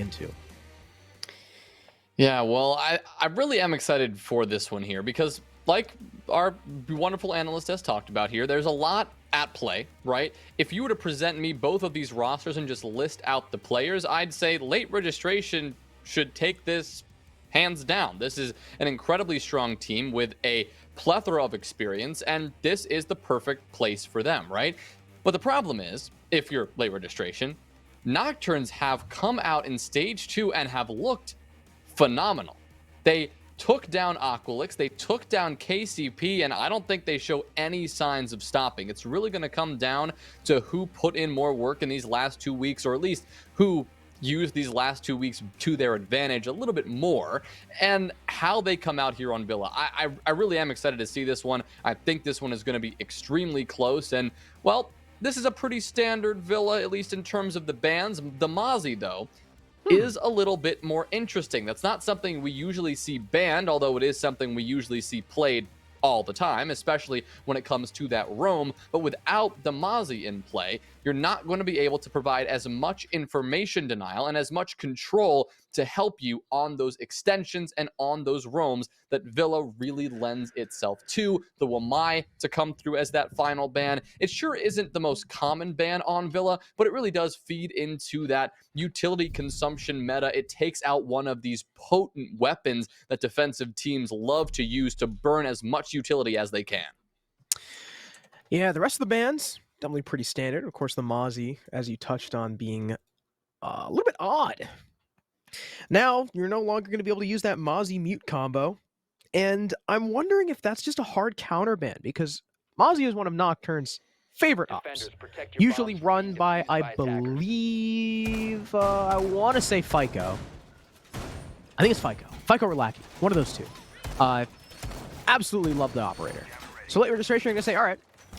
into. Yeah, well, I really am excited for this one here because, like our wonderful analyst has talked about here, there's a lot at play, right? If you were to present me both of these rosters and just list out the players, I'd say late registration should take this hands down. This is an incredibly strong team with a plethora of experience, and this is the perfect place for them, right? But the problem is, if you're late registration, Nocturnes have come out in stage 2 and have looked phenomenal. They took down Aqualix, they took down KCP, and I don't think they show any signs of stopping. It's really going to come down to who put in more work in these last 2 weeks, or at least who used these last 2 weeks to their advantage a little bit more, and how they come out here on Villa. I really am excited to see this one. I think this one is going to be extremely close, and, well, this is a pretty standard Villa, at least in terms of the bans. The Mozzie, though, is a little bit more interesting. That's not something we usually see banned, although it is something we usually see played all the time, especially when it comes to that roam. But without the Mozzie in play, you're not going to be able to provide as much information denial and as much control to help you on those extensions and on those roams that Villa really lends itself to. The Wamai to come through as that final ban. It sure isn't the most common ban on Villa, but it really does feed into that utility consumption meta. It takes out one of these potent weapons that defensive teams love to use to burn as much utility as they can. Yeah, the rest of the bans, definitely pretty standard. Of course, the Mozzie, as you touched on, being a little bit odd. Now, you're no longer going to be able to use that Mozzie mute combo, and I'm wondering if that's just a hard counter ban, because Mozzie is one of Nocturne's favorite ops, usually run by, I believe, I want to say FICO. I think it's FICO. FICO or Lackey, one of those two. Absolutely love the operator. So late registration, you're going to say, all right,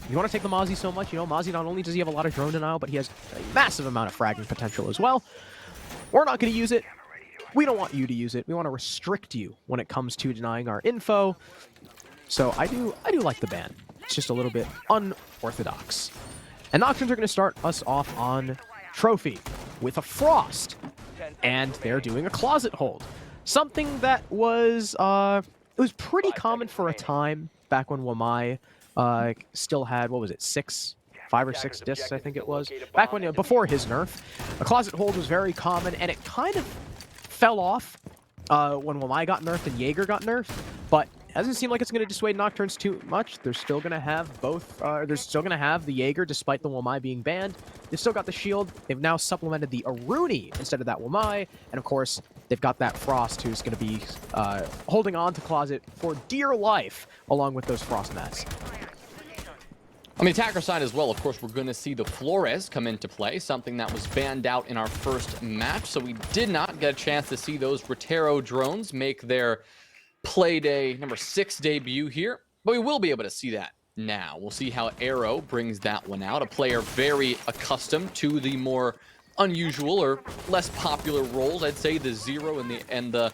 you want to take the Mozzie so much, Mozzie not only does he have a lot of drone denial, but he has a massive amount of fragging potential as well. We're not going to use it. We don't want you to use it. We want to restrict you when it comes to denying our info. So I do like the ban. It's just a little bit unorthodox. And Nocturnes are going to start us off on Trophy with a Frost. And they're doing a Closet Hold. Something that was it was pretty common for a time back when Wamai still had, what was it, 5 or 6 discs, I think it was. Back when, before his nerf, a Closet Hold was very common, and it kind of fell off when Wamai got nerfed and Jaeger got nerfed, but it doesn't seem like it's going to dissuade Nocturnes too much. They're still going to have both, they're still going to have the Jaeger despite the Wamai being banned. They've still got the shield. They've now supplemented the Aruni instead of that Wamai, and of course, they've got that Frost who's going to be holding on to Closet for dear life along with those Frost mats. On the attacker side as well, of course, we're going to see the Flores come into play, something that was banned out in our first match, so we did not get a chance to see those Rotero drones make their Playday number 6 debut here, but we will be able to see that now. We'll see how Arrow brings that one out, a player very accustomed to the more unusual or less popular roles. I'd say the Zero and the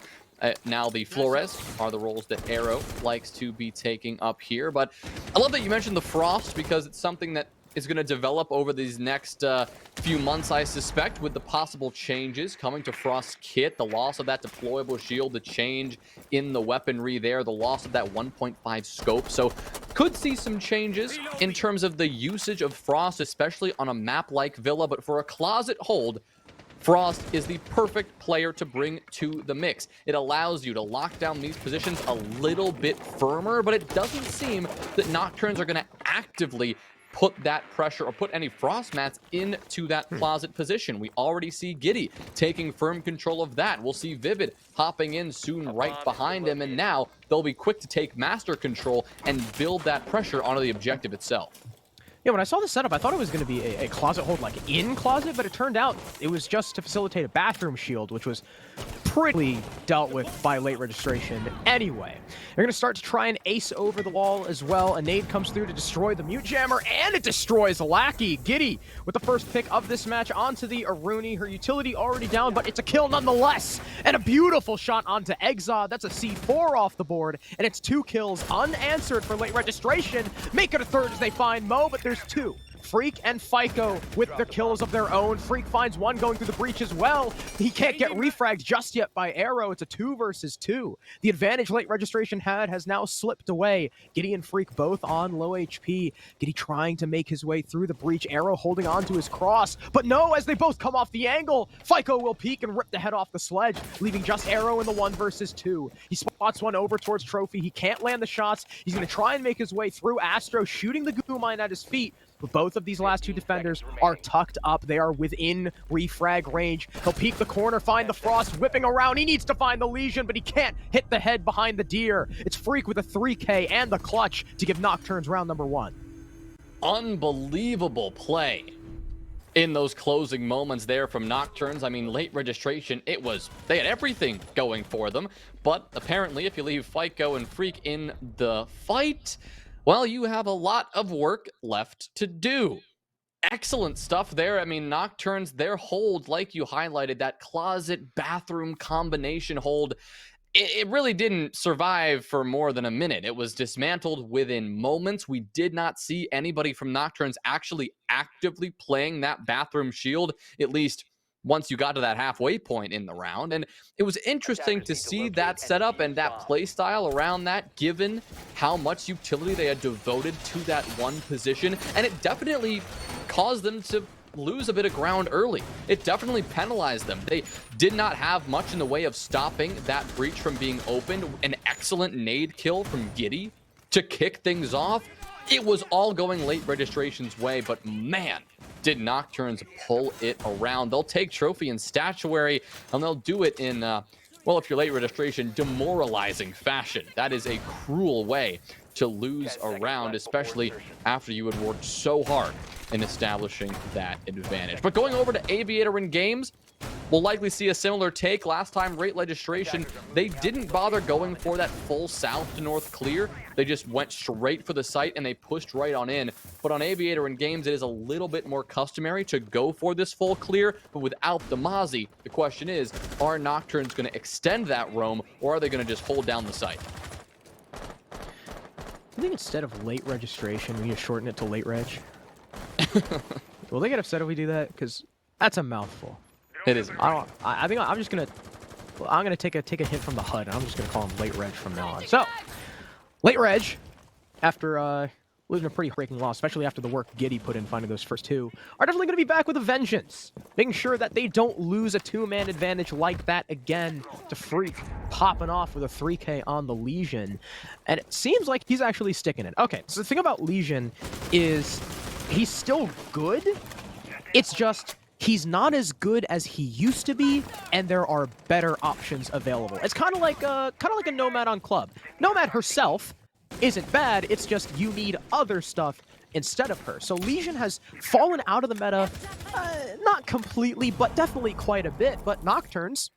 now the Flores are the roles that Arrow likes to be taking up here. But I love that you mentioned the Frost, because it's something that is going to develop over these next few months, I suspect, with the possible changes coming to Frost's kit, the loss of that deployable shield, the change in the weaponry there, the loss of that 1.5 scope. So could see some changes in terms of the usage of Frost, especially on a map like Villa. But for a Closet Hold, Frost is the perfect player to bring to the mix. It allows you to lock down these positions a little bit firmer, but it doesn't seem that Nocturnes are going to actively put that pressure or put any Frost mats into that closet position. We already see Giddy taking firm control of that. We'll see Vivid hopping in soon right behind him, and now they'll be quick to take master control and build that pressure onto the objective itself. Yeah, when I saw the setup, I thought it was going to be a Closet Hold like in Closet, but it turned out it was just to facilitate a bathroom shield, which was pretty dealt with by late registration anyway. They're going to start to try and ace over the wall as well. A nade comes through to destroy the Mute Jammer, and it destroys Lackey. Giddy with the first pick of this match onto the Aruni. Her utility already down, but it's a kill nonetheless. And a beautiful shot onto Exod. That's a C4 off the board, and it's 2 kills unanswered for late registration. Make it a third as they find Mo, but there's 2 Freak and FICO with their kills of their own. Freak finds one going through the breach as well. He can't get refragged just yet by Arrow. It's a 2 versus 2. The advantage late registration had has now slipped away. Giddy and Freak both on low HP. Giddy trying to make his way through the breach. Arrow holding on to his cross. But no, as they both come off the angle, FICO will peek and rip the head off the sledge, leaving just Arrow in the 1 versus 2. He spots one over towards Trophy. He can't land the shots. He's going to try and make his way through. Astro shooting the goo mine at his feet. But both of these last 2 defenders are tucked up. They are within refrag range. He'll peek the corner, find the Frost, whipping around. He needs to find the Legion, but he can't hit the head behind the deer. It's Freak with a 3K and the clutch to give Nocturnes round number 1. Unbelievable play in those closing moments there from Nocturnes. I mean, late registration, they had everything going for them. But apparently, if you leave FICO and Freak in the fight, well, you have a lot of work left to do. Excellent stuff there. I mean, Nocturnes, their hold, like you highlighted, that closet bathroom combination hold, it really didn't survive for more than a minute. It was dismantled within moments. We did not see anybody from Nocturnes actually actively playing that bathroom shield, at least once you got to that halfway point in the round. And it was interesting to see that setup and that play style around that, given how much utility they had devoted to that one position. And it definitely caused them to lose a bit of ground early. It definitely penalized them. They did not have much in the way of stopping that breach from being opened. An excellent nade kill from Giddy to kick things off. It was all going late registration's way, but man, did Nocturnes pull it around. They'll take trophy and statuary, and they'll do it in, well, if you're late registration, demoralizing fashion. That is a cruel way to lose a round, especially after you had worked so hard in establishing that advantage. But going over to Aviator and Games, we'll likely see a similar take. Last time, rate registration, they didn't bother going for that full south to north clear. They just went straight for the site and they pushed right on in. But on Aviator and Games, it is a little bit more customary to go for this full clear. But without the Mozzie, the question is, are Nocturnes going to extend that roam, or are they going to just hold down the site? I think instead of late registration, we need to shorten it to late reg. Will they get upset if we do that? Because that's a mouthful. It is. I think I'm just gonna take a hit from the HUD, and I'm just gonna call him late reg from now on. So, late reg, after losing a pretty breaking loss, especially after the work Giddy put in finding those first 2, are definitely gonna be back with a vengeance, making sure that they don't lose a 2-man advantage like that again to Freak popping off with a 3K on the Legion, and it seems like he's actually sticking it. Okay, so the thing about Legion is he's still good. It's just he's not as good as he used to be, and there are better options available. It's kind of like a Nomad on Club. Nomad herself isn't bad, it's just you need other stuff instead of her. So Legion has fallen out of the meta, not completely, but definitely quite a bit. But Nocturnes,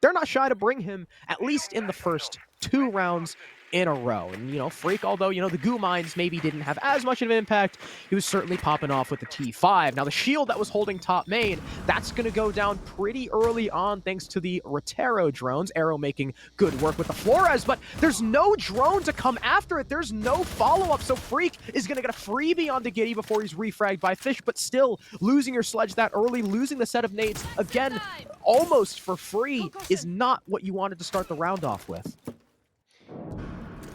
they're not shy to bring him, at least in the first 2 rounds in a row. And, you know, Freak, although, you know, the goo mines maybe didn't have as much of an impact, he was certainly popping off with the T5. Now, the shield that was holding top main, that's going to go down pretty early on thanks to the Rotero drones. Arrow making good work with the Flores, but there's no drone to come after it. There's no follow-up, so Freak is going to get a freebie onto Giddy before he's refragged by Fish, but still, losing your sledge that early, losing the set of nades, again, almost for free, is not what you wanted to start the round off with.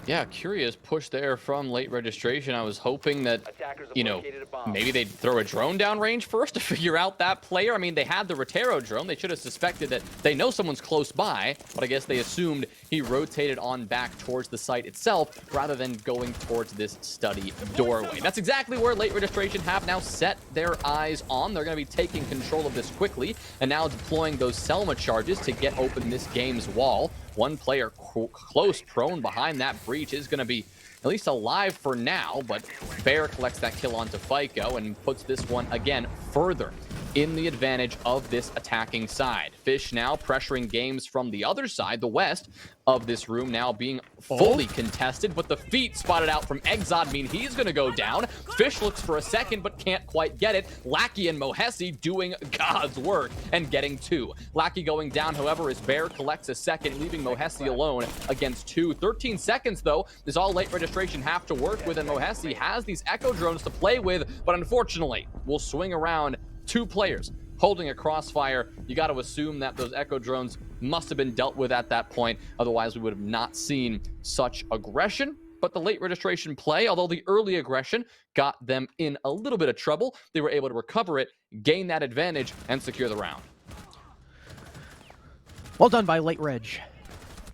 Yeah, curious push there from late registration. I was hoping that, you know, maybe they'd throw a drone down range first to figure out that player. I mean, they had the Rotero drone. They should have suspected that they know someone's close by, but I guess they assumed he rotated on back towards the site itself rather than going towards this study doorway. That's exactly where late registration have now set their eyes on. They're going to be taking control of this quickly and now deploying those Selma charges to get open this game's wall. One player close prone behind that breach is going to be at least alive for now, but Bear collects that kill onto FICO and puts this one again further in the advantage of this attacking side. Fish now pressuring Games from the other side, the west of this room now being fully contested, but the feet spotted out from Exod mean he's going to go down. Fish looks for a second, but can't quite get it. Lackey and Mohesi doing God's work and getting 2. Lackey going down, however, as Bear collects a second, leaving Mohesi alone against 2. 13 seconds, though, is all late registration have to work with, and Mohesi has these Echo drones to play with, but unfortunately, will swing around 2 players holding a crossfire. You got to assume that those Echo drones must have been dealt with at that point. Otherwise, we would have not seen such aggression. But the late registration play, although the early aggression got them in a little bit of trouble, they were able to recover it, gain that advantage, and secure the round. Well done by late reg.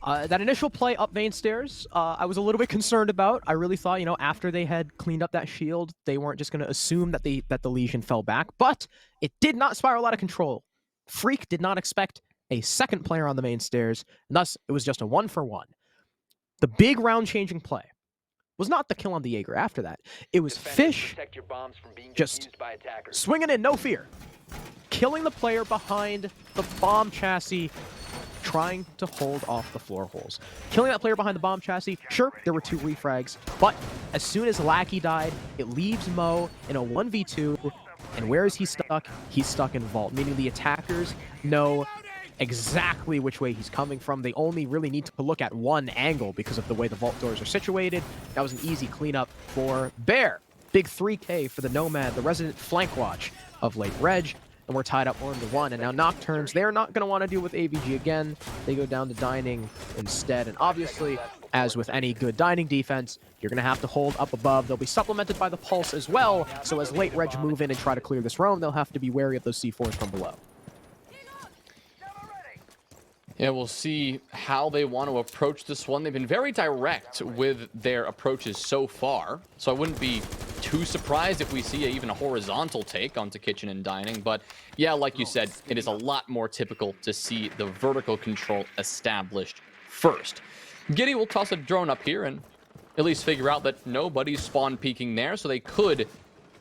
That initial play up main stairs, I was a little bit concerned about. I really thought, after they had cleaned up that shield, they weren't just going to assume that the Legion fell back. But it did not spiral out of control. Freak did not expect a second player on the main stairs, and thus it was just a 1-for-1. The big round-changing play was not the kill on the Jaeger after that. It was Fish just swinging in, no fear, killing the player behind the bomb chassis, trying to hold off the floor holes. Killing that player behind the bomb chassis, sure, there were 2 refrags, but as soon as Lackey died, it leaves Mo in a 1v2, and where is he stuck? He's stuck in Vault, meaning the attackers know exactly which way he's coming from. They only really need to look at one angle because of the way the Vault doors are situated. That was an easy cleanup for Bear. Big 3K for the Nomad, the resident flank watch of late reg. And we're tied up 1-1. And now Nocturnes, they're not going to want to deal with AVG again. They go down to Dining instead. And obviously, as with any good Dining defense, you're going to have to hold up above. They'll be supplemented by the Pulse as well. So as late reg move in and try to clear this roam, they'll have to be wary of those C4s from below. Yeah, we'll see how they want to approach this one. They've been very direct with their approaches so far, so I wouldn't be too surprised if we see even a horizontal take onto Kitchen and Dining. But yeah, like you said, it is a lot more typical to see the vertical control established first. Giddy will toss a drone up here and at least figure out that nobody's spawn peeking there, so they could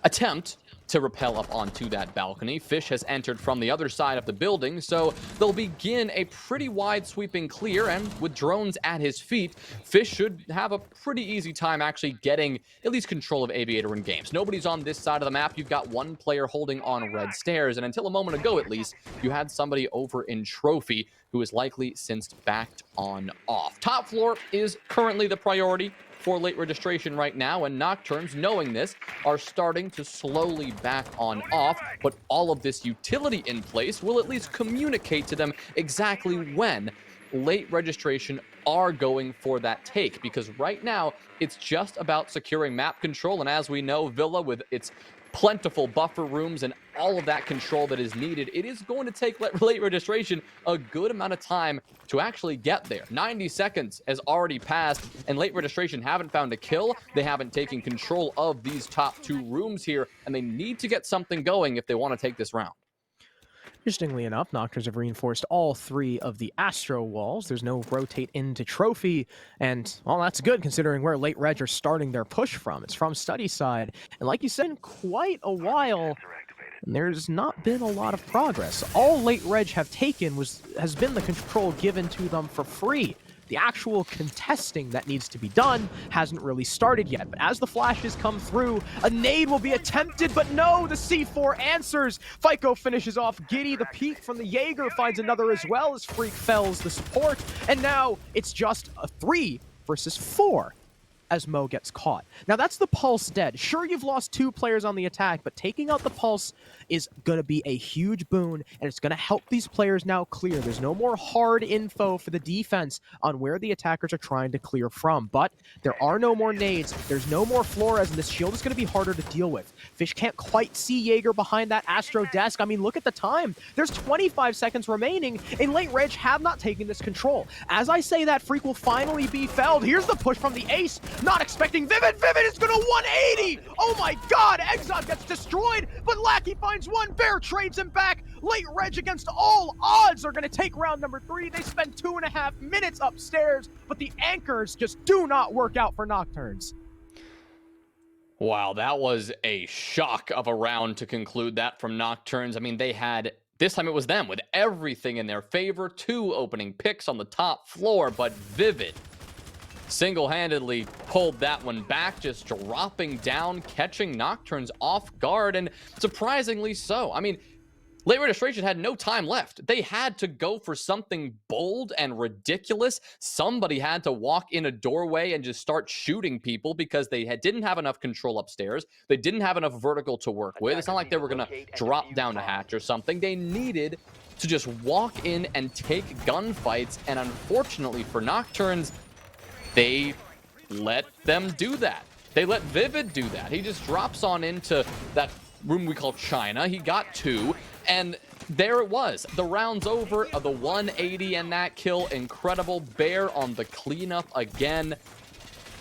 attempt to rappel up onto that balcony. Fish has entered from the other side of the building, so they'll begin a pretty wide sweeping clear, and with drones at his feet, Fish should have a pretty easy time actually getting at least control of Aviator and Games. Nobody's on this side of the map. You've got one player holding on red stairs, and until a moment ago at least, you had somebody over in Trophy who is likely since backed on off. Top floor is currently the priority for late registration right now, and Nocturnes, knowing this, are starting to slowly back on off, but all of this utility in place will at least communicate to them exactly when late registration are going for that take, because right now it's just about securing map control, and as we know, Villa with its plentiful buffer rooms and all of that control that is needed, it is going to take late registration a good amount of time to actually get there. 90 seconds has already passed, and late registration haven't found a kill. They haven't taken control of these top 2 rooms here, and they need to get something going if they want to take this round. Interestingly enough, Nocturnes have reinforced all 3 of the Astro walls. There's no rotate into Trophy, and, well, that's good considering where late reg are starting their push from. It's from Study side, and like you said, in quite a while, there's not been a lot of progress. All late reg have taken has been the control given to them for free. The actual contesting that needs to be done hasn't really started yet. But as the flashes come through, a nade will be attempted, but no, the C4 answers. FICO finishes off Giddy. The peek from the Jaeger finds another as well as Freak fells the support. And now it's just a 3 versus 4 as Mo gets caught. Now that's the Pulse dead. Sure, you've lost 2 players on the attack, but taking out the Pulse is going to be a huge boon, and it's going to help these players now clear. There's no more hard info for the defense on where the attackers are trying to clear from, but there are no more nades. There's no more Flores, and this shield is going to be harder to deal with. Fish can't quite see Jaeger behind that Astro desk. I mean, look at the time. There's 25 seconds remaining, and late reg have not taken this control. As I say that, Freak will finally be felled. Here's the push from the Ace. Not expecting Vivid. Vivid is going to 180. Oh my god, Exod gets destroyed, but Lackey finds one. Bear trades him back. Late reg against all odds are going to take round number 3. They spend 2.5 minutes upstairs, but the anchors just do not work out for Nocturnes. Wow, that was a shock of a round to conclude that from Nocturnes. I mean, they had, this time it was them with everything in their favor. 2 opening picks on the top floor, but Vivid single-handedly pulled that one back, just dropping down, catching Nocturnes off guard, and surprisingly so. I mean, Late Registration had no time left. They had to go for something bold and ridiculous. Somebody had to walk in a doorway and just start shooting people because they didn't have enough control upstairs. They didn't have enough vertical to work with. It's not like they were going to drop down a hatch or something. They needed to just walk in and take gunfights, and unfortunately for Nocturnes, they let them do that. They let Vivid do that. He just drops on into that room we call China. He got 2, and there it was. The round's over. The 180 and that kill. Incredible. Bear on the cleanup again.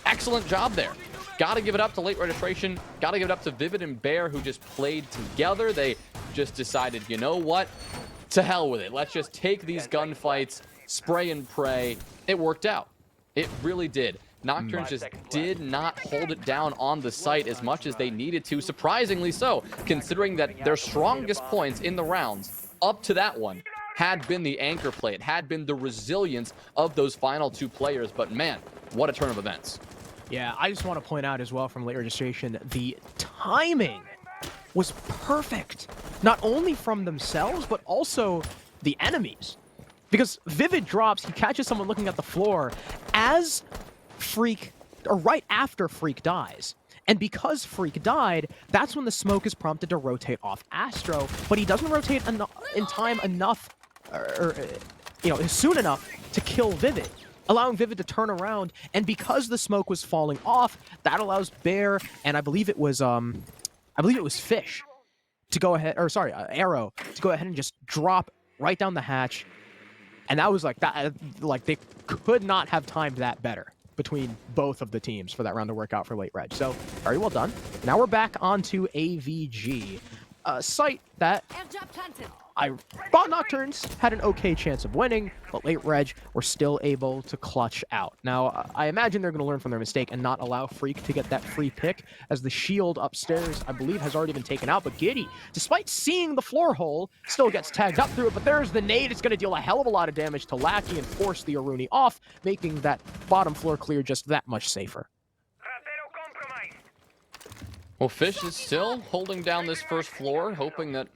Excellent job there. Gotta give it up to Late Registration. Gotta give it up to Vivid and Bear, who just played together. They just decided, you know what? To hell with it. Let's just take these gunfights, spray and pray. It worked out. It really did. Nocturnes just did not hold it down on the site as much as they needed to, surprisingly so, considering that their strongest points in the rounds up to that one had been the anchor play. It had been the resilience of those final 2 players, but man, what a turn of events. Yeah, I just want to point out as well from Late Registration, the timing was perfect. Not only from themselves, but also the enemies. Because Vivid drops, he catches someone looking at the floor as Freak, or right after Freak dies. And because Freak died, that's when the smoke is prompted to rotate off Astro, but he doesn't rotate in time enough, soon enough to kill Vivid, allowing Vivid to turn around. And because the smoke was falling off, that allows Bear, and I believe it was Fish, to go ahead, or sorry, Arrow, to go ahead and just drop right down the hatch. And that was like that, like they could not have timed that better between both of the teams for that round to work out for Late Reg. So very well done. Now we're back onto AVG, a site that I thought Nocturnes had an okay chance of winning, but Late Reg were still able to clutch out. Now, I imagine they're going to learn from their mistake and not allow Freak to get that free pick, as the shield upstairs, I believe, has already been taken out. But Giddy, despite seeing the floor hole, still gets tagged up through it. But there's the nade. It's going to deal a hell of a lot of damage to Lackey and force the Aruni off, making that bottom floor clear just that much safer. Well, Fish is still holding down this first floor, hoping that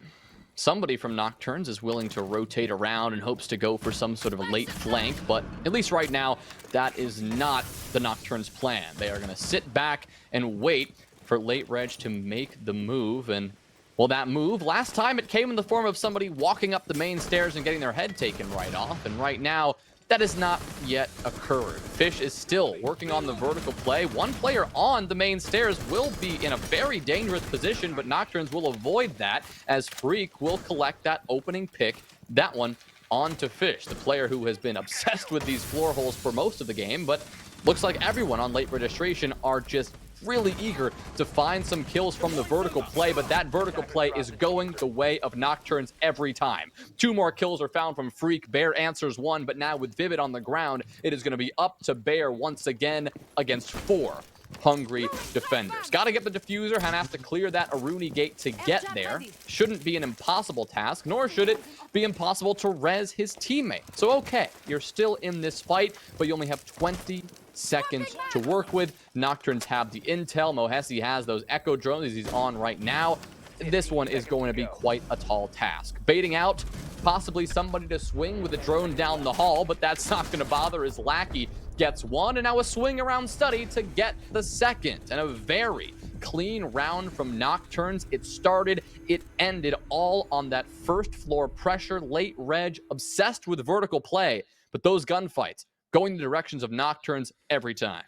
somebody from Nocturnes is willing to rotate around and hopes to go for some sort of a late flank, but at least right now, that is not the Nocturnes' plan. They are going to sit back and wait for Late Reg to make the move, and, well, that move, last time it came in the form of somebody walking up the main stairs and getting their head taken right off, and right now, that has not yet occurred. Fish is still working on the vertical play. One player on the main stairs will be in a very dangerous position, but Nocturnes will avoid that as Freak will collect that opening pick, that one onto Fish, the player who has been obsessed with these floor holes for most of the game, but looks like everyone on Late Registration are just really eager to find some kills from the vertical play, but that vertical play is going the way of Nocturnes every time. 2 more kills are found from Freak. Bear answers 1, but now with Vivid on the ground, it is going to be up to Bear once again against 4 hungry defenders. Got to get the diffuser and have to clear that Aruni gate to get there. Shouldn't be an impossible task, nor should it be impossible to res his teammate. So okay, you're still in this fight, but you only have 20 seconds to work with. Nocturnes have the intel. Mohesi has those echo drones he's on right now. This one is going to be quite a tall task. Baiting out possibly somebody to swing with a drone down the hall, but that's not going to bother as Lackey gets 1, and now a swing around Study to get the second. And a very clean round from Nocturnes. It started, it ended all on that first floor pressure. Late Reg obsessed with vertical play, but those gunfights going the directions of Nocturnes every time.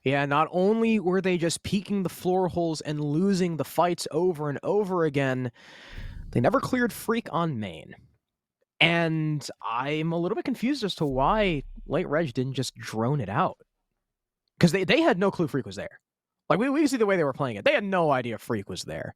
Yeah, not only were they just peeking the floor holes and losing the fights over and over again, they never cleared Freak on main. And I'm a little bit confused as to why Late Reg didn't just drone it out. Because they had no clue Freak was there. Like, we can see the way they were playing it. They had no idea Freak was there.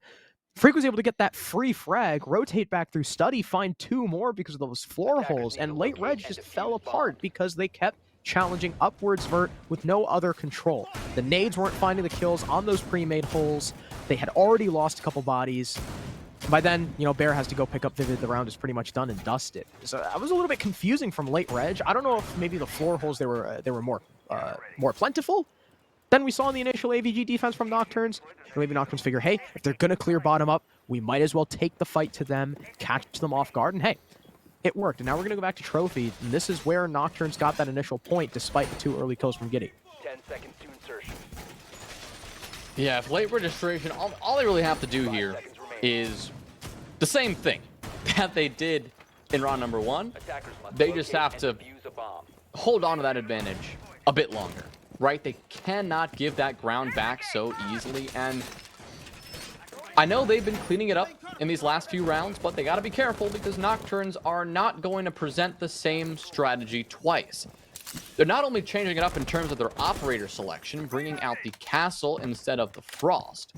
Freak was able to get that free frag, rotate back through Study, find 2 more because of those floor holes, and Late Reg just fell apart because they kept challenging upwards vert with no other control. The nades weren't finding the kills on those pre-made holes. They had already lost a couple bodies. By then, you know, Bear has to go pick up Vivid. The round is pretty much done and dusted. So that was a little bit confusing from late reg. I don't know if maybe the floor holes they were more plentiful than we saw in the initial AVG defense from Nocturnes. Or maybe Nocturnes figure, hey, if they're gonna clear bottom up, we might as well take the fight to them, catch them off guard, and hey, it worked. And now we're gonna go back to Trophy, and this is where Nocturnes got that initial point despite the 2 early kills from Giddy. 10 seconds to insertion. Yeah, if late registration, all they really have to do here is the same thing that they did in round number 1. They just have to hold on to that advantage a bit longer, right? They cannot give that ground back so easily, and I know they've been cleaning it up in these last few rounds, but they got to be careful because Nocturnes are not going to present the same strategy twice. They're not only changing it up in terms of their operator selection, bringing out the Castle instead of the Frost,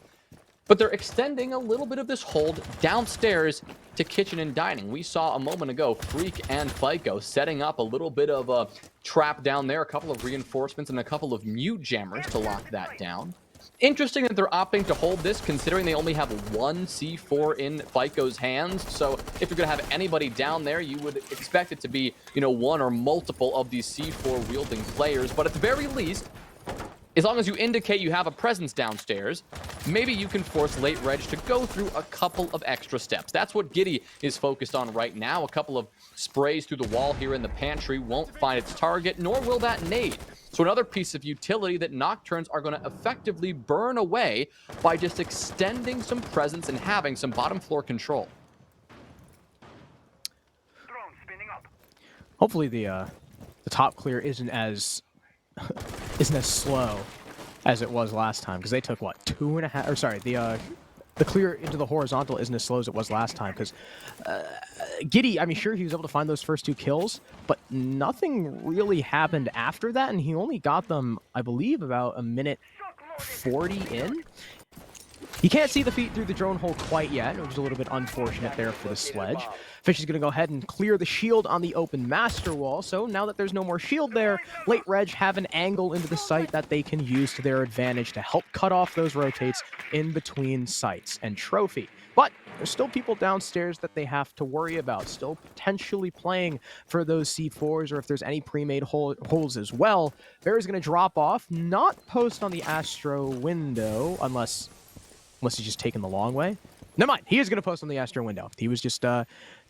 but they're extending a little bit of this hold downstairs to Kitchen and Dining. We saw a moment ago Freak and FICO setting up a little bit of a trap down there, a couple of reinforcements and a couple of mute jammers to lock that down. Interesting that they're opting to hold this, considering they only have 1 C4 in FICO's hands. So if you're going to have anybody down there, you would expect it to be, you know, 1 or multiple of these C4 wielding players. But at the very least, as long as you indicate you have a presence downstairs, maybe you can force late reg to go through a couple of extra steps. That's what Giddy is focused on right now. A couple of sprays through the wall here in the pantry won't find its target, nor will that nade. So another piece of utility that Nocturnes are going to effectively burn away by just extending some presence and having some bottom floor control. Hopefully the top clear isn't as slow as it was last time, because they took what, 2.5, or sorry, the clear into the horizontal isn't as slow as it was last time, because Giddy, I mean, sure, he was able to find those first 2 kills, but nothing really happened after that, and he only got them, I believe, about a minute 40 in. He can't see the feet through the drone hole quite yet, which is a little bit unfortunate there for the Sledge. Fish is going to go ahead and clear the shield on the open master wall, so now that there's no more shield there, late reg have an angle into the site that they can use to their advantage to help cut off those rotates in between sites and Trophy. But there's still people downstairs that they have to worry about, still potentially playing for those C4s, or if there's any pre-made holes as well. Bear is going to drop off, not post on the Astro window, unless he's just taking the long way. Never mind, he is going to post on the Astro window. He was just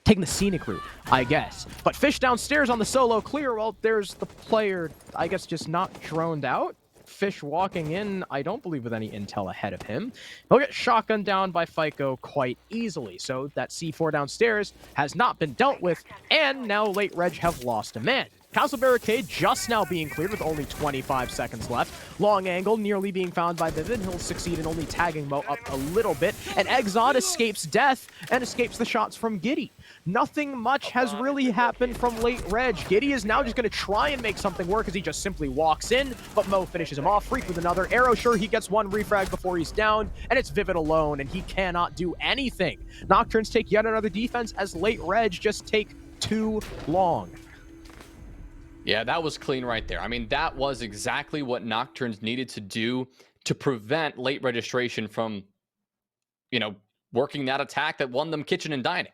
taking the scenic route, I guess. But Fish downstairs on the solo clear, well, there's the player, I guess, just not droned out. Fish walking in, I don't believe with any intel ahead of him. He'll get shotgunned down by FICO quite easily. So that C4 downstairs has not been dealt with, and now late reg have lost a man. Castle Barricade just now being cleared with only 25 seconds left. Long angle nearly being found by Vivid. He'll succeed in only tagging Mo up a little bit. And Exod escapes death and escapes the shots from Giddy. Nothing much has really happened from late reg. Giddy is now just going to try and make something work as he just simply walks in, but Mo finishes him off. Freak with another arrow. Sure, he gets 1 refrag before he's down, and it's Vivid alone, and he cannot do anything. Nocturnes take yet another defense as late reg just take too long. Yeah, that was clean right there. I mean, that was exactly what Nocturnes needed to do to prevent late registration from, you know, working that attack that won them Kitchen and Dining.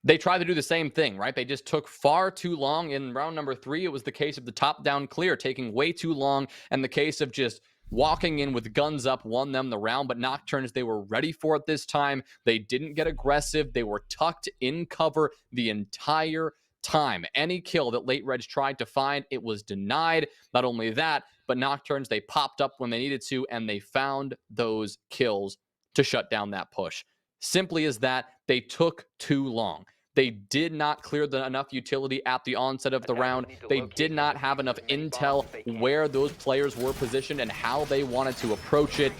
They tried to do the same thing, right? They just took far too long. In round number 3, it was the case of the top-down clear taking way too long, and the case of just walking in with guns up won them the round. But Nocturnes, they were ready for it this time. They didn't get aggressive. They were tucked in cover the entire time. Any kill that late reg tried to find, it was denied. Not only that, but Nocturnes, they popped up when they needed to, and they found those kills to shut down that push. Simply as that, they took too long. They did not clear enough utility at the onset of the round. They did not have enough intel where those players were positioned and how they wanted to approach it.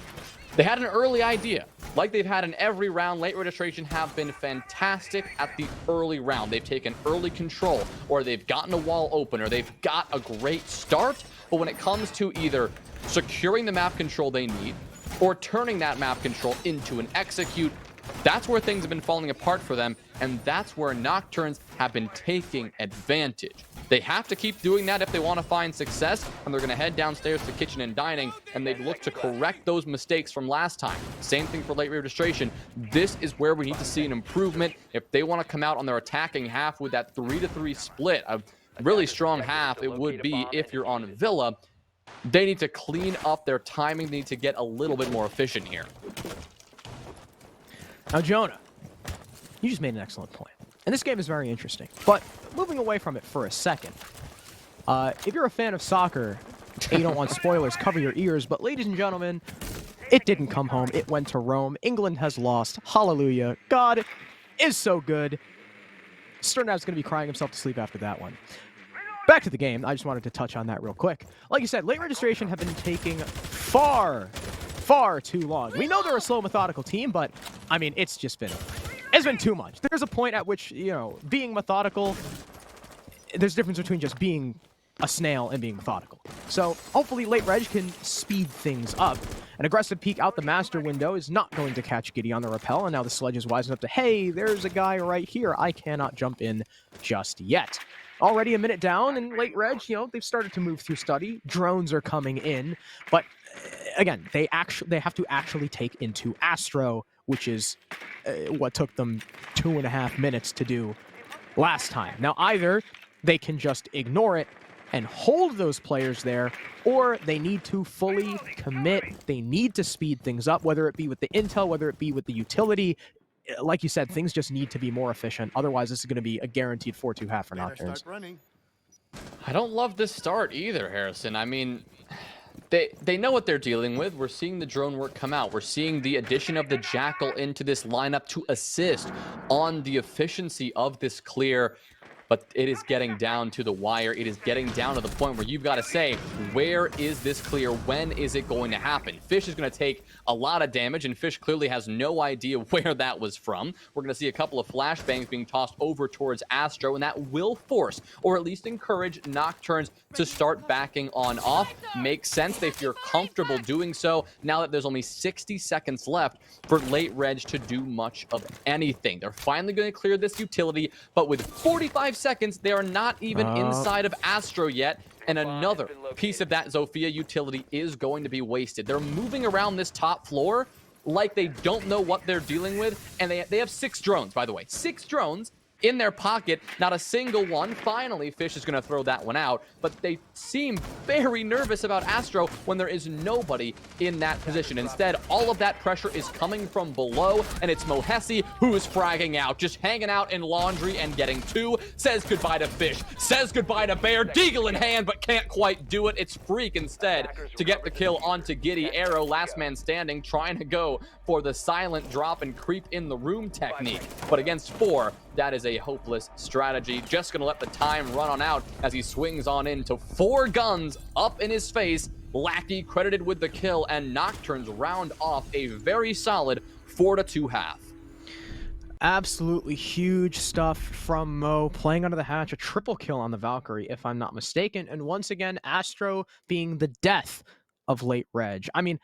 They had an early idea, like they've had in every round. Late registration have been fantastic at the early round. They've taken early control, or they've gotten a wall open, or they've got a great start. But when it comes to either securing the map control they need, or turning that map control into an execute, that's where things have been falling apart for them, and that's where Nocturnes have been taking advantage. They have to keep doing that if they want to find success, and they're going to head downstairs to kitchen and dining, and they look to correct those mistakes from last time. Same thing for late registration. This is where we need to see an improvement if they want to come out on their attacking half with that 3-3 split. A really strong half it would be if you're on Villa. They need to clean up their timing. They need to get a little bit more efficient here. Now, Jonah, you just made an excellent point. And this game is very interesting. But moving away from it for a second, if you're a fan of soccer and you don't want spoilers, cover your ears. But ladies and gentlemen, it didn't come home. It went to Rome. England has lost. Hallelujah. God is so good. Sternav's going to be crying himself to sleep after that one. Back to the game. I just wanted to touch on that real quick. Like you said, late registration have been taking far too long. We know they're a slow, methodical team, but, I mean, it's been too much. There's a point at which, you know, being methodical, there's a difference between just being a snail and being methodical. So, hopefully, late reg can speed things up. An aggressive peek out the master window is not going to catch Giddy on the rappel, and now the sledge is wising up to, hey, there's a guy right here. I cannot jump in just yet. Already a minute down, and late reg, you know, they've started to move through study. Drones are coming in, but again, they have to actually take into Astro, which is what took them 2.5 minutes to do last time. Now, either they can just ignore it and hold those players there, or they need to fully commit. They need to speed things up, whether it be with the intel, whether it be with the utility. Like you said, things just need to be more efficient. Otherwise, this is going to be a guaranteed 4-2 half for Nocturnes. I don't love this start either, Harrison. I mean, they know what they're dealing with. We're seeing the drone work come out. We're seeing the addition of the Jackal into this lineup to assist on the efficiency of this clear. But it is getting down to the wire. It is getting down to the point where you've got to say, where is this clear? When is it going to happen? Fish is going to take a lot of damage, and Fish clearly has no idea where that was from. We're going to see a couple of flashbangs being tossed over towards Astro, and that will force, or at least encourage, Nocturnes to start backing on off. Makes sense. They feel comfortable doing so now that there's only 60 seconds left for late reg to do much of anything. They're finally going to clear this utility, but with 45 seconds, they are not even inside of Astro yet, and another piece of that Zofia utility is going to be wasted. They're moving around this top floor like they don't know what they're dealing with, and they have 6 drones, by the way. 6 drones in their pocket, not a single one. Finally, Fish is going to throw that one out, but they seem very nervous about Astro when there is nobody in that position. Instead, all of that pressure is coming from below, and it's Mohesi who is fragging out, just hanging out in laundry and getting 2. Says goodbye to Fish, says goodbye to Bear, Deagle in hand, but can't quite do it. It's Freak instead to get the kill onto Giddy. Arrow, last man standing, trying to go for the silent drop and creep in the room technique, but against 4, that is a hopeless strategy. Just gonna let the time run on out as he swings on into 4 guns up in his face. Lackey credited with the kill, and Nocturnes round off a very solid 4-2 half. Absolutely huge stuff from Mo, playing under the hatch, a triple kill on the Valkyrie, if I'm not mistaken. And once again, Astro being the death of late reg. I mean,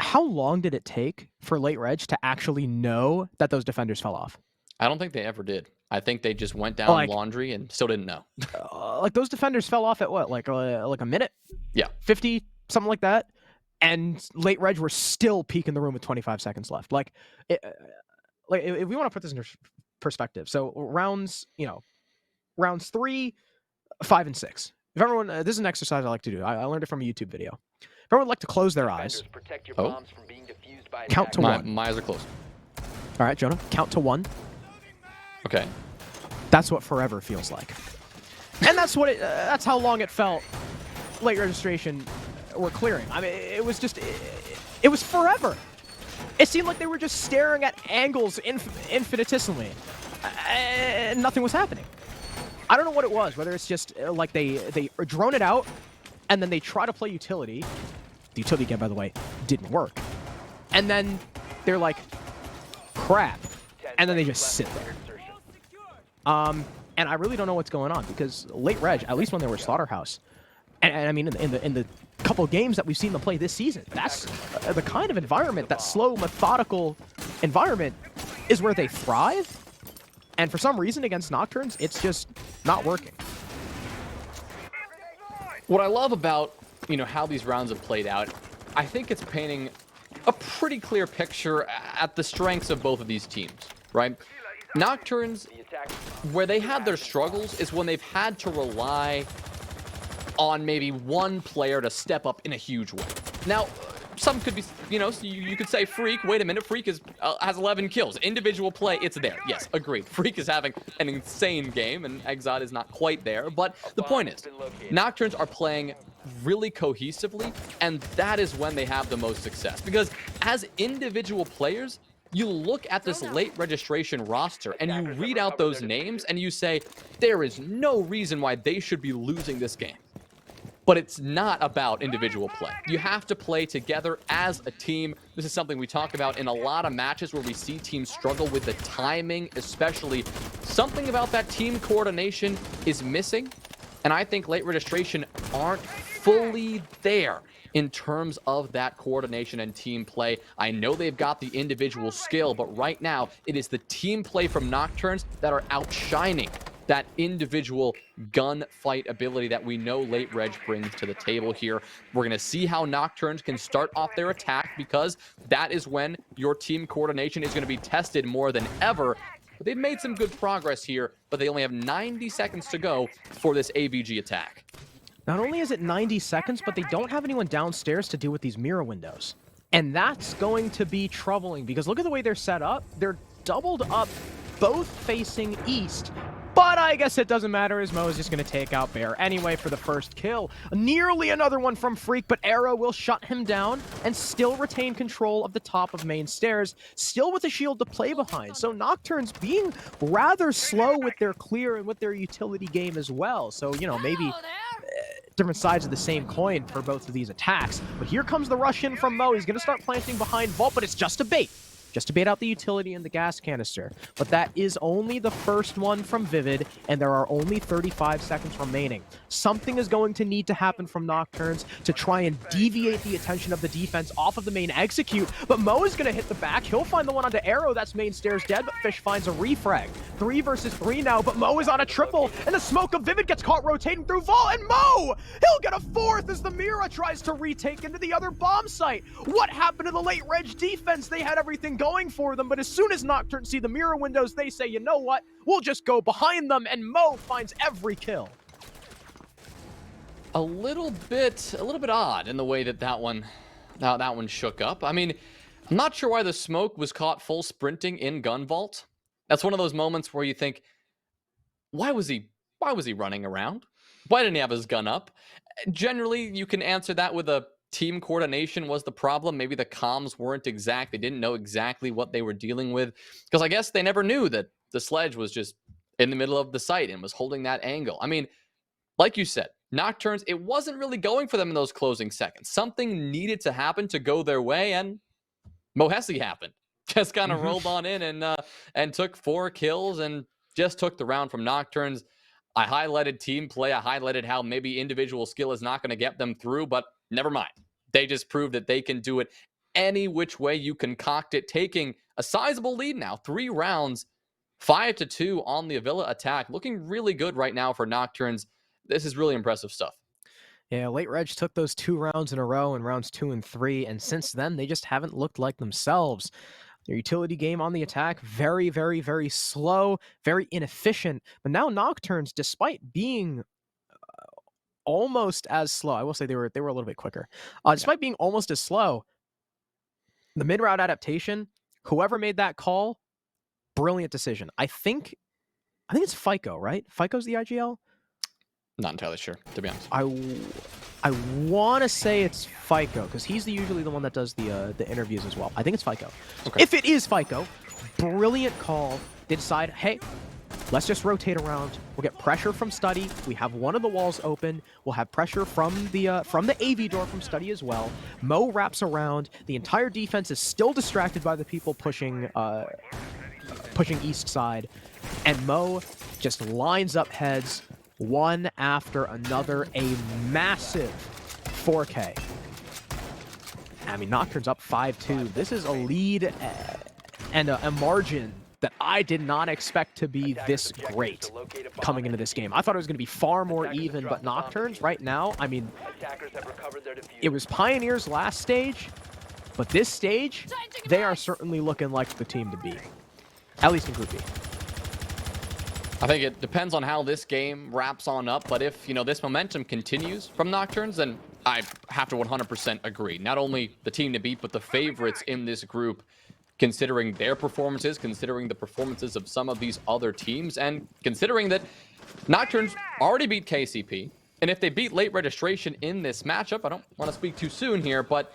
how long did it take for late reg to actually know that those defenders fell off? I don't think they ever did. I think they just went down laundry and still didn't know. Like those defenders fell off at what, like a minute? Yeah. 50, something like that. And late reg were still peeking the room with 25 seconds left. Like if we want to put this into perspective, so rounds 3, 5, and 6. If everyone, this is an exercise I like to do. I learned it from a YouTube video. If everyone would like to close their eyes, count to 1. My eyes are closed. All right, Jonah, count to 1. Okay. That's what forever feels like. And that's what that's how long it felt late registration were clearing. I mean, it was forever. It seemed like they were just staring at angles infinitesimally. And nothing was happening. I don't know what it was, whether it's just like they drone it out and then they try to play utility. The utility again, by the way, didn't work. And then they're like, crap. And then they just sit there. And I really don't know what's going on, because late reg, at least when they were Slaughterhouse, and I mean in the couple of games that we've seen them play this season, that's the kind of environment, that slow, methodical environment, is where they thrive. And for some reason against Nocturnes, it's just not working. What I love about, how these rounds have played out, I think it's painting a pretty clear picture at the strengths of both of these teams, right? Nocturnes, where they had their struggles is when they've had to rely on maybe one player to step up in a huge way. Now, some could be, you could say Freak. Wait a minute, Freak has 11 kills. Individual play, it's there. Yes, agreed. Freak is having an insane game, and Exod is not quite there. But the point is, Nocturnes are playing really cohesively, and that is when they have the most success. Because as individual players, you look at this late registration roster, and you read out those names, and you say, there is no reason why they should be losing this game. But it's not about individual play. You have to play together as a team. This is something we talk about in a lot of matches where we see teams struggle with the timing, especially. Something about that team coordination is missing, and I think late registration aren't fully there in terms of that coordination and team play. I know they've got the individual skill, but right now it is the team play from Nocturnes that are outshining that individual gunfight ability that we know late reg brings to the table here. We're going to see how Nocturnes can start off their attack, because that is when your team coordination is going to be tested more than ever. But they've made some good progress here, but they only have 90 seconds to go for this AVG attack. Not only is it 90 seconds, but they don't have anyone downstairs to deal with these mirror windows. And that's going to be troubling, because look at the way they're set up. They're doubled up, both facing east. But I guess it doesn't matter, as Mo is just going to take out Bear anyway for the first kill. Nearly another one from Freak, but Arrow will shut him down and still retain control of the top of main stairs, still with a shield to play behind. So Nocturnes being rather slow with their clear and with their utility game as well. So, maybe different sides of the same coin for both of these attacks. But here comes the rush in from Mo. He's going to start planting behind Vault, but it's just a bait. Just to bait out the utility and the gas canister. But that is only the first one from Vivid, and there are only 35 seconds remaining. Something is going to need to happen from Nocturnes to try and deviate the attention of the defense off of the main execute. But Mo is going to hit the back. He'll find the one onto Arrow. That's main stairs dead, but Fish finds a refrag. 3 versus 3 now, but Mo is on a triple, and the smoke of Vivid gets caught rotating through Vault, and Mo! He'll get a 4th as the Mira tries to retake into the other bomb site. What happened to the late reg defense? They had everything going for them, but as soon as Nocturnes see the mirror windows, they say, you know what? We'll just go behind them, and Mo finds every kill. A little bit odd in the way that one shook up. I mean, I'm not sure why the smoke was caught full sprinting in Gun Vault. That's one of those moments where you think, why was he running around? Why didn't he have his gun up? Generally, you can answer that with a team coordination was the problem. Maybe the comms weren't exact. They didn't know exactly what they were dealing with, because I guess they never knew that the sledge was just in the middle of the site and was holding that angle. I mean, like you said, Nocturnes, it wasn't really going for them in those closing seconds. Something needed to happen to go their way, and Mohesi happened. Just kind of rolled on in and took 4 kills and just took the round from Nocturnes. I highlighted team play. I highlighted how maybe individual skill is not going to get them through, but never mind. They just proved that they can do it any which way you concoct it, taking a sizable lead now. 3 rounds, 5-2 on the Avila attack. Looking really good right now for Nocturnes. This is really impressive stuff. Yeah, late reg took those 2 rounds in a row in rounds 2 and 3, and since then, they just haven't looked like themselves. Their utility game on the attack, very, very, very slow, very inefficient. But now Nocturnes, despite being almost as slow, I will say they were a little bit quicker. Despite being almost as slow, the mid-round adaptation, whoever made that call, brilliant decision. I think it's FICO, right? FICO's the IGL? Not entirely sure, to be honest. I want to say it's FICO, because he's usually the one that does the interviews as well. I think it's FICO. Okay. If it is FICO, brilliant call. They decide, hey, let's just rotate around. We'll get pressure from Study. We have one of the walls open. We'll have pressure from the AV door from Study as well. Mo wraps around. The entire defense is still distracted by the people pushing east side, and Mo just lines up heads one after another. A massive 4K. I mean, Nocturnes up 5-2. This is a lead and a margin that I did not expect to be this great coming into this game. I thought it was going to be far more even, but Nocturnes right now, I mean, it was Pioneers last stage, but this stage, they are certainly looking like the team to beat, at least in Group B. I think it depends on how this game wraps on up, but if, this momentum continues from Nocturnes, then I have to 100% agree. Not only the team to beat, but the favorites in this group, considering their performances, considering the performances of some of these other teams, and considering that Nocturnes already beat KCP, and if they beat late registration in this matchup, I don't want to speak too soon here, but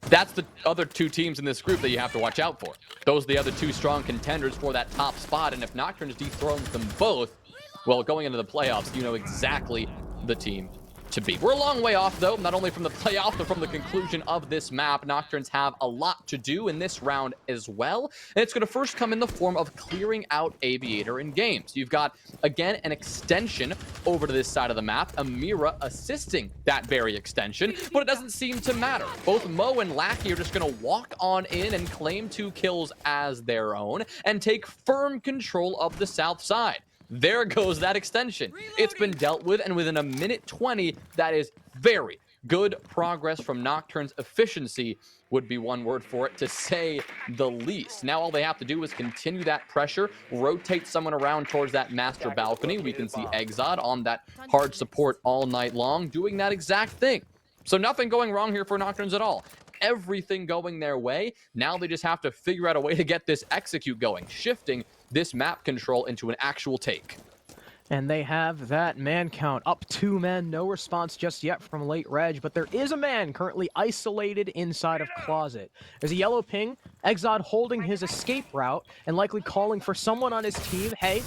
that's the other two teams in this group that you have to watch out for. Those are the other two strong contenders for that top spot, and if Nocturnes dethrones them both, well, going into the playoffs, you know exactly the team to beat. We're a long way off, though, not only from the playoff, but from the conclusion of this map. Nocturnes have a lot to do in this round as well, and it's going to first come in the form of clearing out Aviator and Games. You've got, again, an extension over to this side of the map, Amira assisting that very extension, but it doesn't seem to matter. Both Mo and Lackey are just going to walk on in and claim 2 kills as their own and take firm control of the south side. There goes that extension. It's been dealt with, and within a minute 20, that is very good progress from Nocturne's efficiency, would be one word for it, to say the least. Now all they have to do is continue that pressure, rotate someone around towards that master balcony. We can see Exod on that hard support all night long, doing that exact thing. So nothing going wrong here for Nocturnes at all. Everything going their way. Now they just have to figure out a way to get this execute going, shifting this map control into an actual take. And they have that man count up 2 men. No response just yet from late reg, but there is a man currently isolated inside of closet. There's a yellow ping, Exod holding his escape route and likely calling for someone on his team. Hey,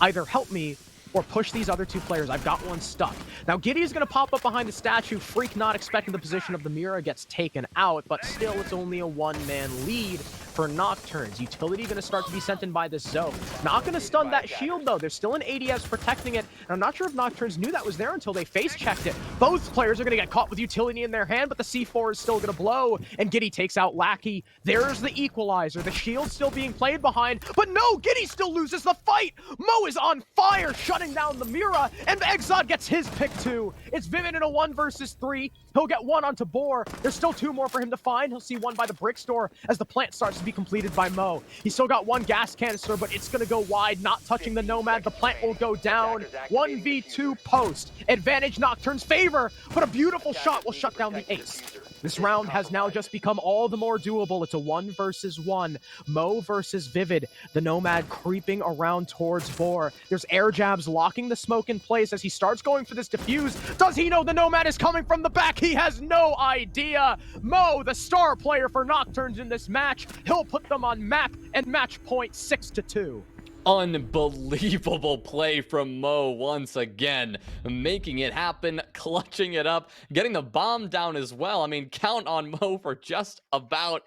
either help me or push these other 2 players. I've got one stuck. Now, Giddy is going to pop up behind the statue. Freak not expecting the position of the Mira gets taken out, but still, it's only a 1-man lead for Nocturnes. Utility going to start to be sent in by this Zoe. Not going to stun that shield, though. There's still an ADS protecting it, and I'm not sure if Nocturnes knew that was there until they face-checked it. Both players are going to get caught with utility in their hand, but the C4 is still going to blow, and Giddy takes out Lackey. There's the equalizer. The shield's still being played behind, but no, Giddy still loses the fight. Mo is on fire, shutting down the Mira, and Exod gets his pick too. It's Vivid in a 1 versus 3. He'll get 1 onto Boar. There's still 2 more for him to find. He'll see 1 by the brick store as the plant starts to be completed by Mo. He's still got 1 gas canister, but it's going to go wide, not touching the Nomad. The plant will go down. 1v2 post. Advantage Nocturne's favor, but a beautiful shot will shut down the ace. This round has now just become all the more doable. It's a 1 versus 1. Mo versus Vivid. The Nomad creeping around towards Boar. There's air jabs locking the smoke in place as he starts going for this defuse. Does he know the Nomad is coming from the back? He has no idea. Mo, the star player for Nocturnes in this match. He'll put them on map and match point 6-2. Unbelievable play from Mo once again, making it happen, clutching it up, getting the bomb down as well. I mean, count on Mo for just about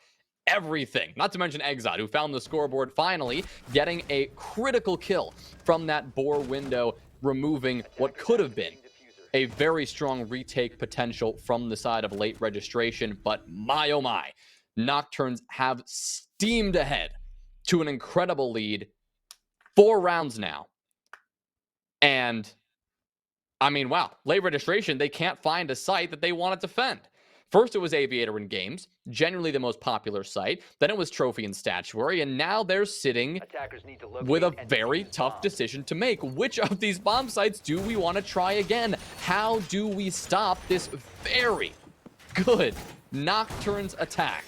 everything. Not to mention Exod, who found the scoreboard finally, getting a critical kill from that Boar window, removing what could have been a very strong retake potential from the side of late registration. But my oh my, Nocturnes have steamed ahead to an incredible lead. 4 rounds now. And, I mean, wow. Late registration, they can't find a site that they want to defend. First, it was Aviator and Games, generally the most popular site. Then it was Trophy and Statuary. And now they're sitting with a very tough decision to make. Which of these bomb sites do we want to try again? How do we stop this very good Nocturnes attack?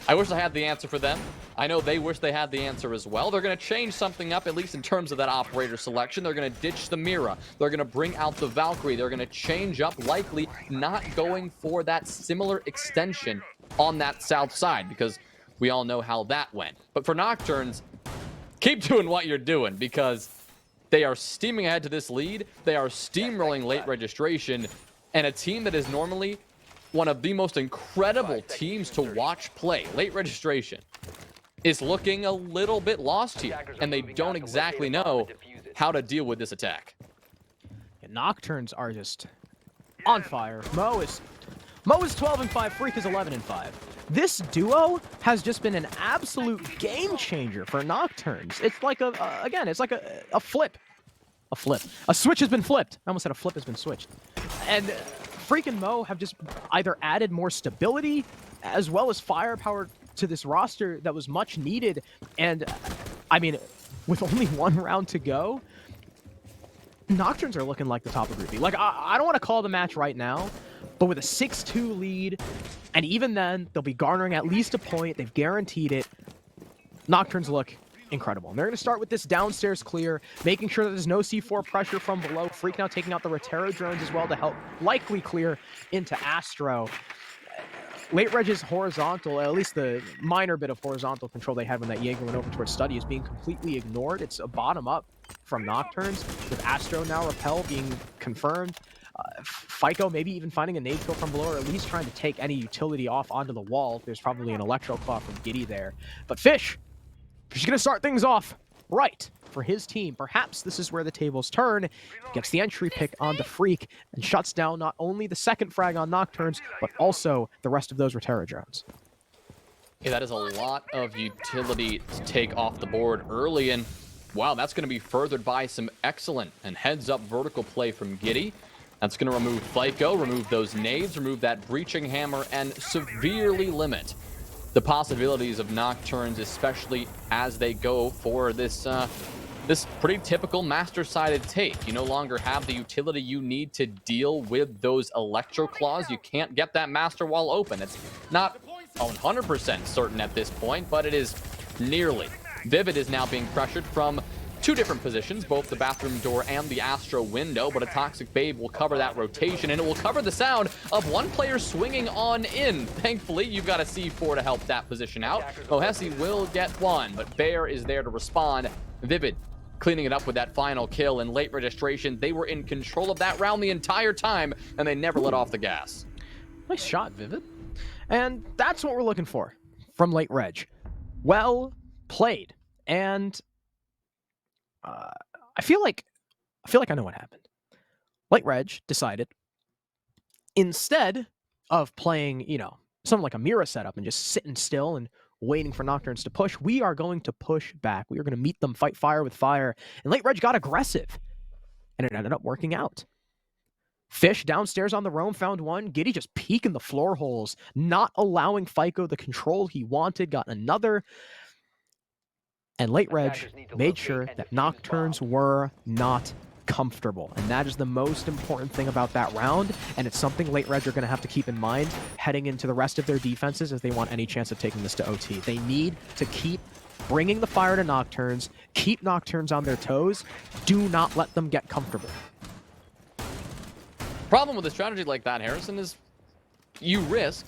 I wish I had the answer for them. I know they wish they had the answer as well. They're going to change something up, at least in terms of that operator selection. They're going to ditch the Mira. They're going to bring out the Valkyrie. They're going to change up, likely not going for that similar extension on that south side, because we all know how that went. But for Nocturnes, keep doing what you're doing, because they are steaming ahead to this lead. They are steamrolling late registration, and a team that is normally one of the most incredible teams to watch play, late registration, is looking a little bit lost here, and they don't exactly know how to deal with this attack. And Nocturnes are just on fire. Mo is 12-5, Freak is 11-5. This duo has just been an absolute game changer for Nocturnes. It's like again, it's like a flip. A flip. A switch has been flipped. I almost said a flip has been switched. And freaking Mo have just either added more stability as well as firepower to this roster that was much needed. And I mean, with only one round to go, Nocturnes are looking like the top of Group B. Like, I don't want to call the match right now, but with a 6-2 lead, and even then, they'll be garnering at least a point. They've guaranteed it. Nocturnes look incredible. And they're going to start with this downstairs clear, making sure that there's no C4 pressure from below. Freak now taking out the Rotero drones as well to help likely clear into Astro. Late Reg's horizontal, at least the minor bit of horizontal control they had when that Jaeger went over towards Study, is being completely ignored. It's a bottom-up from Nocturnes, with Astro now Repel being confirmed. FICO maybe even finding a nade kill from below, or at least trying to take any utility off onto the wall. There's probably an Electro Claw from Giddy there. But Fish is going to start things off right for his team. Perhaps this is where the tables turn. Gets the entry pick onto Freak and shuts down not only the second frag on Nocturnes, but also the rest of those Rotero drones. Yeah, that is a lot of utility to take off the board early, and wow, that's going to be furthered by some excellent and heads-up vertical play from Giddy. That's going to remove FICO, remove those nades, remove that breaching hammer, and severely limit the possibilities of Nocturnes, especially as they go for this this pretty typical master-sided take. You no longer have the utility you need to deal with those Electro Claws. You can't get that master wall open. It's not 100% certain at this point, but it is nearly. Vivid is now being pressured from two different positions, both the bathroom door and the Astro window, but a Toxic Babe will cover that rotation, and it will cover the sound of one player swinging on in. Thankfully, you've got a C4 to help that position out. Mohesi will get one, but Bear is there to respond. Vivid cleaning it up with that final kill in late registration. They were in control of that round the entire time, and they never let off the gas. Nice shot, Vivid. And that's what we're looking for from late reg. Well played. And I feel like I know what happened. Late Reg decided, instead of playing, something like a Mira setup and just sitting still and waiting for Nocturnes to push, we are going to push back. We are going to meet them, fight fire with fire. And Late Reg got aggressive, and it ended up working out. Fish downstairs on the roam found one. Giddy just peeking the floor holes, not allowing FICO the control he wanted, got another. And Late Reg made sure that Nocturnes were not comfortable. And that is the most important thing about that round. And it's something Late Reg are going to have to keep in mind heading into the rest of their defenses if they want any chance of taking this to OT. They need to keep bringing the fire to Nocturnes, keep Nocturnes on their toes. Do not let them get comfortable. Problem with a strategy like that, Harrison, is you risk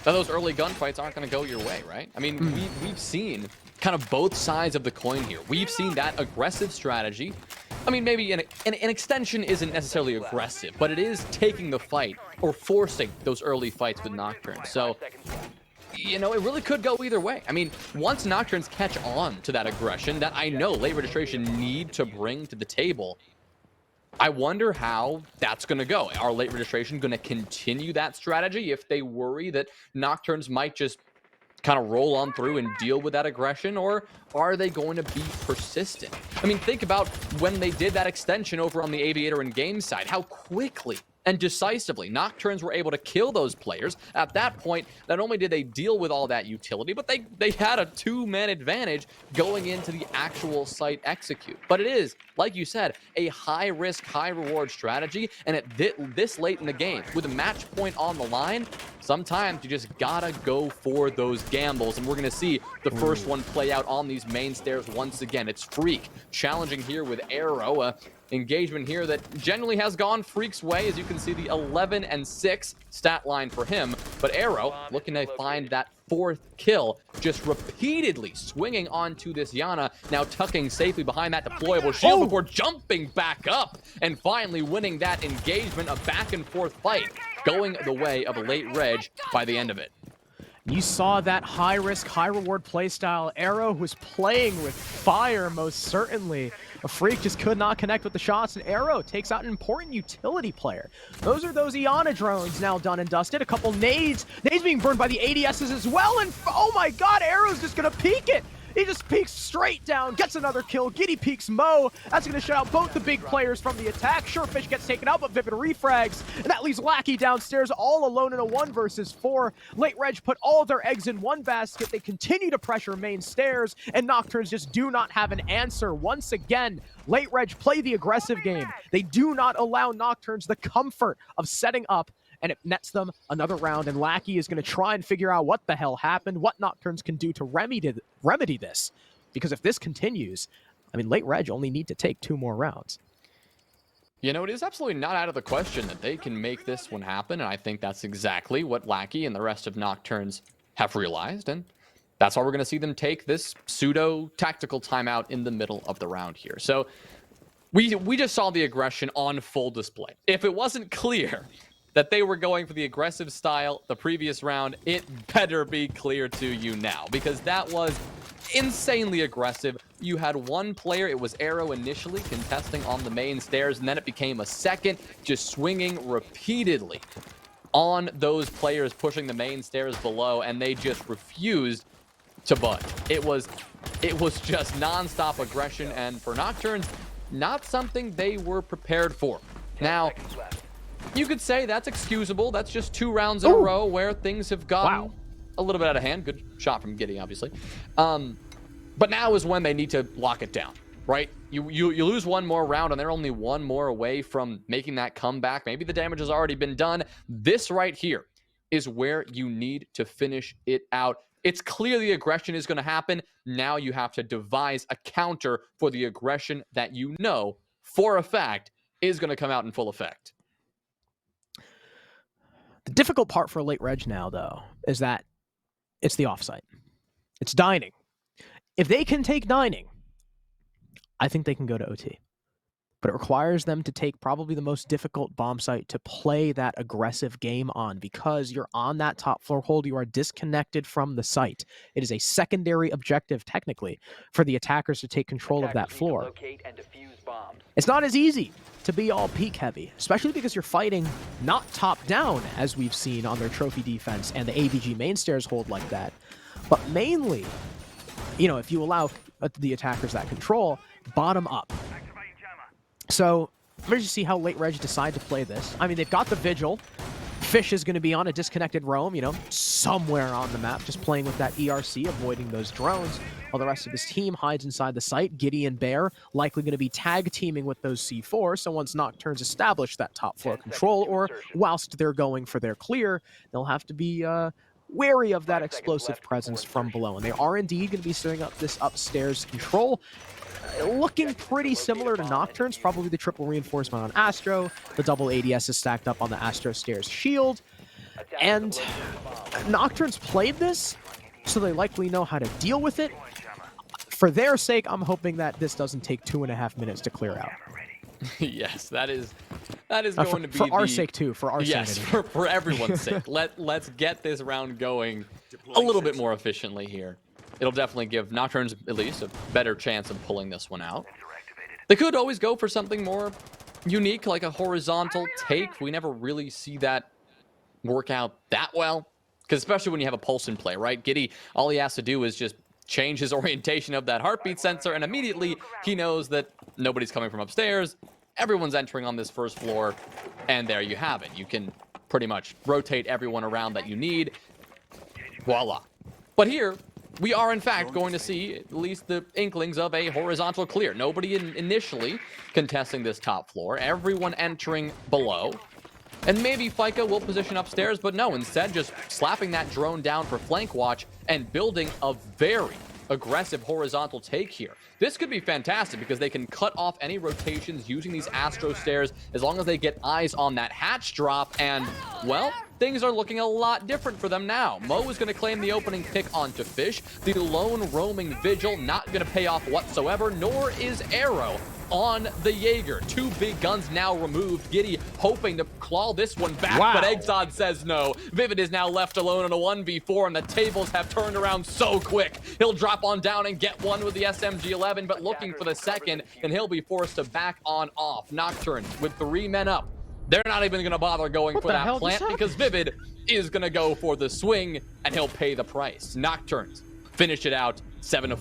that those early gunfights aren't going to go your way, right? I mean, we've seen kind of both sides of the coin here. We've seen that aggressive strategy. I mean, maybe an extension isn't necessarily aggressive, but it is taking the fight or forcing those early fights with Nocturnes. So, it really could go either way. I mean, once Nocturnes catch on to that aggression that I know late registration need to bring to the table, I wonder how that's going to go. Are late registration going to continue that strategy if they worry that Nocturnes might just kind of roll on through and deal with that aggression, or are they going to be persistent? I mean, think about when they did that extension over on the Aviator and Games side, how quickly and decisively Nocturnes were able to kill those players. At that point, not only did they deal with all that utility, but they had a two-man advantage going into the actual site execute. But it is, like you said, a high-risk, high-reward strategy, and at this late in the game, with a match point on the line, sometimes you just gotta go for those gambles, and we're gonna see the first one play out on these main stairs once again. It's Freak challenging here with Arrow, engagement here that generally has gone Freak's way. As you can see, the 11-6 stat line for him, but Arrow looking to find that fourth kill, just repeatedly swinging onto this Yana, now tucking safely behind that deployable shield before jumping back up and finally winning that engagement. A back and forth fight going the way of a Late Reg by the end of it. You saw that high-risk, high-reward playstyle. Arrow was playing with fire, most certainly. A Freak just could not connect with the shots, and Arrow takes out an important utility player. Those are those Iana drones now done and dusted. A couple nades. Nades being burned by the ADSs as well, and oh my god, Arrow's just gonna peek it! He just peeks straight down, gets another kill. Giddy peeks Mo. That's going to shut out both the big players from the attack. Surefish gets taken out, but Vivid refrags. And that leaves Lackey downstairs all alone in a 1 versus 4. Late Reg put all their eggs in one basket. They continue to pressure main stairs, and Nocturnes just do not have an answer. Once again, Late Reg play the aggressive game. They do not allow Nocturnes the comfort of setting up, and it nets them another round, and Lackey is going to try and figure out what the hell happened, what Nocturnes can do to remedy this. Because if this continues, I mean, Late Reg only need to take 2 more rounds. You know, it is absolutely not out of the question that they can make this one happen, and I think that's exactly what Lackey and the rest of Nocturnes have realized, and that's why we're going to see them take this pseudo-tactical timeout in the middle of the round here. So we just saw the aggression on full display. If it wasn't clear that they were going for the aggressive style the previous round, it better be clear to you now, because that was insanely aggressive. You had one player, it was Arrow initially contesting on the main stairs, and then it became a second, just swinging repeatedly on those players pushing the main stairs below, and they just refused to budge. It was just non-stop aggression, and for Nocturnes, not something they were prepared for. Now, you could say that's excusable. That's just 2 rounds in a row where things have gotten a little bit out of hand. Good shot from Giddy, obviously. But now is when they need to lock it down, right? You lose 1 more round, and they're only 1 more away from making that comeback. Maybe the damage has already been done. This right here is where you need to finish it out. It's clear the aggression is going to happen. Now you have to devise a counter for the aggression that you know for a fact is going to come out in full effect. The difficult part for Late Reg now, though, is that it's the offsite. It's dining. If they can take dining, I think they can go to OT. But it requires them to take probably the most difficult bomb site to play that aggressive game on, because you're on that top floor hold. You are disconnected from the site. It is a secondary objective, technically, for the attackers to take control of that floor. It's not as easy to be all peak heavy, especially because you're fighting not top down, as we've seen on their trophy defense and the AVG main stairs hold like that, but mainly, you know, if you allow the attackers that control, bottom up. So I'm going to see how Late Reg decide to play this. I mean, they've got the Vigil. Fish is going to be on a disconnected roam, you know, somewhere on the map, just playing with that ERC, avoiding those drones, while the rest of his team hides inside the site. Giddy and Bear likely going to be tag teaming with those C4, so once Nocturnes establish that top floor control, or whilst they're going for their clear, they'll have to be wary of that explosive presence from below. And they are indeed going to be setting up this upstairs control, looking pretty similar to Nocturnes. Probably the triple reinforcement on Astro. The double ADS is stacked up on the Astro Stairs shield. And Nocturnes played this, so they likely know how to deal with it. For their sake, I'm hoping that this doesn't take 2.5 minutes to clear out. Yes, that is going to be for our sake too, for our sanity. Yes, for everyone's sake. Let's get this round going a little bit more efficiently here. It'll definitely give Nocturnes at least a better chance of pulling this one out. They could always go for something more unique, like a horizontal take. We never really see that work out that well, because especially when you have a pulse in play, right? Giddy, all he has to do is just change his orientation of that heartbeat sensor, and immediately he knows that nobody's coming from upstairs. Everyone's entering on this first floor, and there you have it. You can pretty much rotate everyone around that you need. Voila. But here, we are, in fact, going to see at least the inklings of a horizontal clear. Nobody initially contesting this top floor. Everyone entering below. And maybe Fika will position upstairs, but no, instead just slapping that drone down for flank watch and building a very aggressive horizontal take here. This could be fantastic because they can cut off any rotations using these Astro Stairs as long as they get eyes on that hatch drop, and, well, things are looking a lot different for them now. Mo is going to claim the opening pick onto Fish. The lone roaming Vigil not going to pay off whatsoever, nor is Arrow. on the Jaeger. 2 big guns now removed. Giddy hoping to claw this one back, Wow. but Exod says no. Vivid is now left alone in a 1v4, and the tables have turned around so quick. He'll drop on down and get one with the SMG-11, but looking for the second, and he'll be forced to back on off. Nocturnes with 3 men up. They're not even going to bother going for that plant because Vivid is going to go for the swing, and he'll pay the price. Nocturnes finish it out 7-4.